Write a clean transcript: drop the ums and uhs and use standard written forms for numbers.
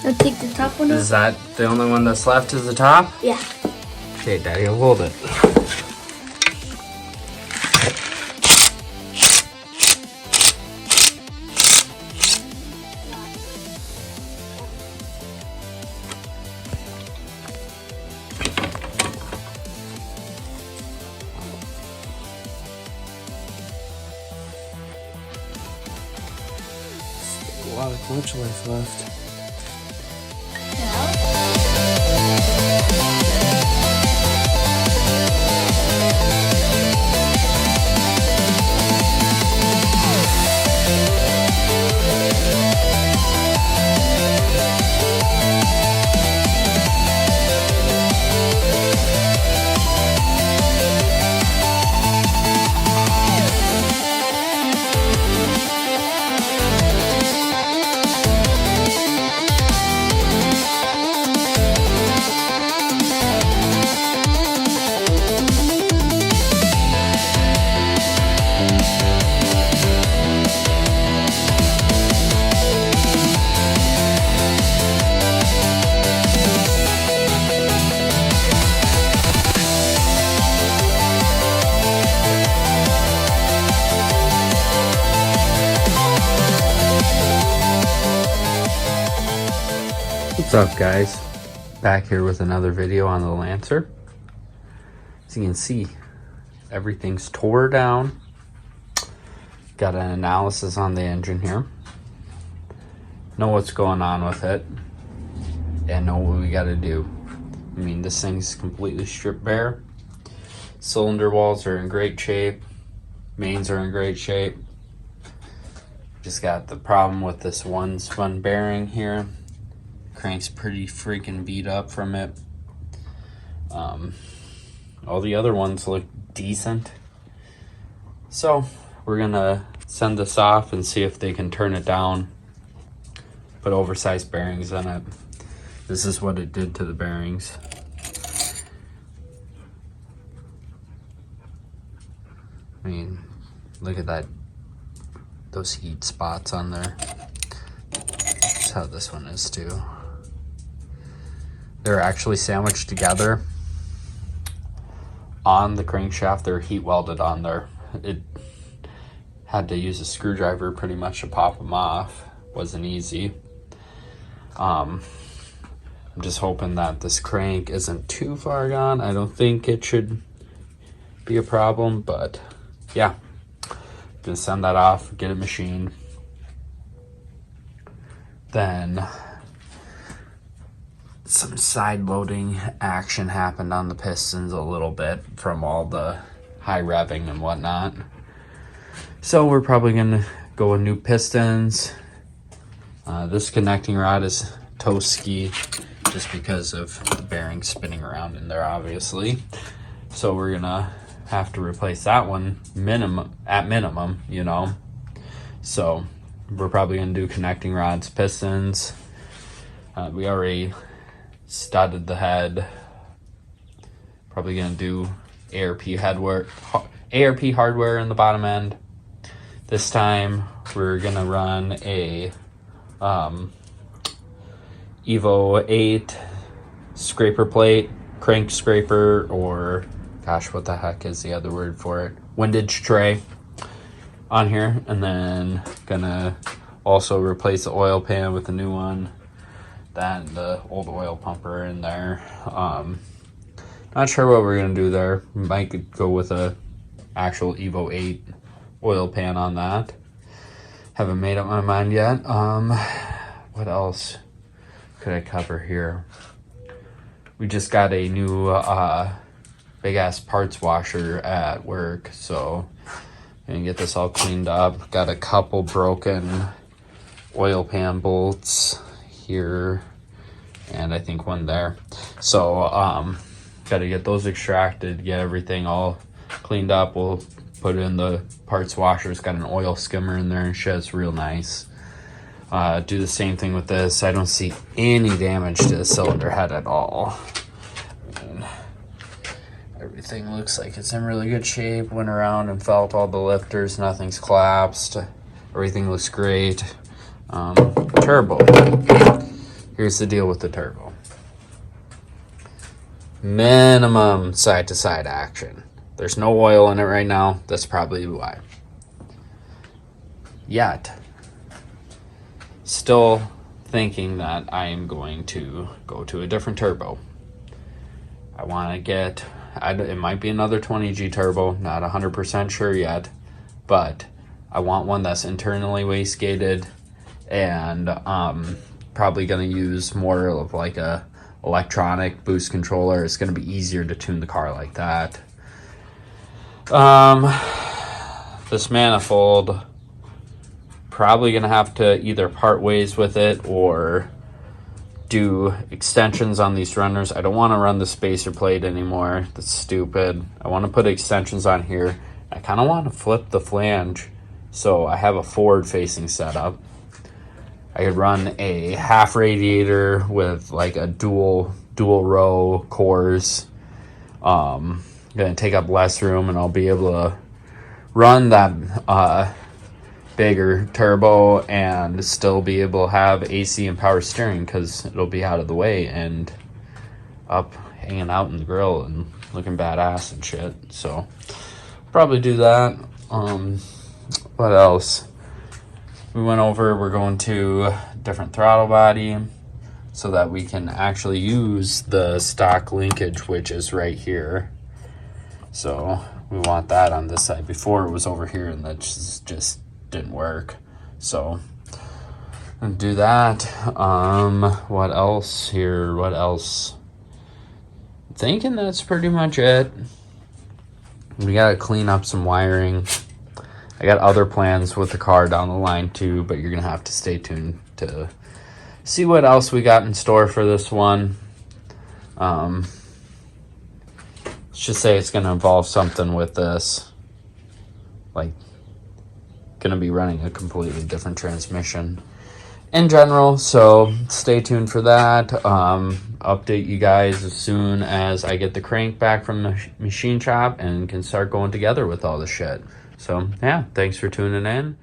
I'll take the top one off. Is that the only one that's left is the top? Yeah. Okay, Daddy, will hold it. A lot of clutch life left. What's up, guys? Back here with another video on the Lancer. As you can see, everything's tore down. Got an analysis on the engine here. Know what's going on with it and know what we got to do. I mean, this thing's completely stripped bare. Cylinder walls are in great shape. Mains are in great shape. Just got the problem with this one spun bearing here. Crank's pretty freaking beat up from it. All the other ones look decent. So we're gonna send this off and see if they can turn it down. Put oversized bearings in it. This is what it did to the bearings. I mean, look at that, those heat spots on there. That's how this one is too. They're actually sandwiched together on the crankshaft. They're heat welded on there. It had to use a screwdriver pretty much to pop them off. Wasn't easy. I'm just hoping that this crank isn't too far gone. I don't think it should be a problem, but yeah. Gonna send that off, get it machined. Then some side loading action happened on the pistons a little bit from all the high revving and whatnot. So we're probably gonna go with new pistons. This connecting rod is Toski just because of the bearing spinning around in there, obviously. So we're gonna have to replace that one at minimum, you know. So we're probably gonna do connecting rods, pistons. We already studded the head. Probably gonna do ARP hardware in the bottom end. This time we're gonna run a Evo 8 scraper plate, crank scraper, or gosh, what the heck is the other word for it? Windage tray on here, and then gonna also replace the oil pan with a new one. That and the old oil pumper in there. Not sure what we're gonna do there. Might go with a actual Evo 8 oil pan on that. Haven't made up my mind yet. What else could I cover here? We just got a new big ass parts washer at work, so I'm gonna get this all cleaned up. Got a couple broken oil pan bolts here, and I think one there. So got to get those extracted, get everything all cleaned up. We'll put it in the parts washer. It's got an oil skimmer in there and shit. It's real nice. Do the same thing with this. I don't see any damage to the cylinder head at all. Everything looks like it's in really good shape. Went around and felt all the lifters. Nothing's collapsed. Everything looks great. Turbo. here's the deal with the turbo. Minimum side-to-side action. There's no oil in it right now. That's probably why. Yet, still thinking that I am going to go to a different turbo. I want to get, it might be another 20G turbo, not 100% sure yet, but I want one that's internally wastegated and probably going to use more of like a electronic boost controller. It's going to be easier to tune the car like that. This manifold, probably going to have to either part ways with it or do extensions on these runners. I don't want to run the spacer plate anymore. That's stupid. I want to put extensions on here. I kind of want to flip the flange so I have a forward facing setup. I could run a half radiator with like a dual row cores. Gonna take up less room, and I'll be able to run that bigger turbo and still be able to have AC and power steering because it'll be out of the way and up hanging out in the grill and looking badass and shit. So probably do that. What else? We went over, we're going to different throttle body so that we can actually use the stock linkage, which is right here. So we want that on this side. Before it was over here and that just didn't work. So do that. What else here? What else? Thinking that's pretty much it. We gotta clean up some wiring. I got other plans with the car down the line too, but you're gonna have to stay tuned to see what else we got in store for this one. Let's just say it's gonna involve something with this, like gonna be running a completely different transmission in general, so stay tuned for that. Update you guys as soon as I get the crank back from the machine shop and can start going together with all the shit. So yeah, thanks for tuning in.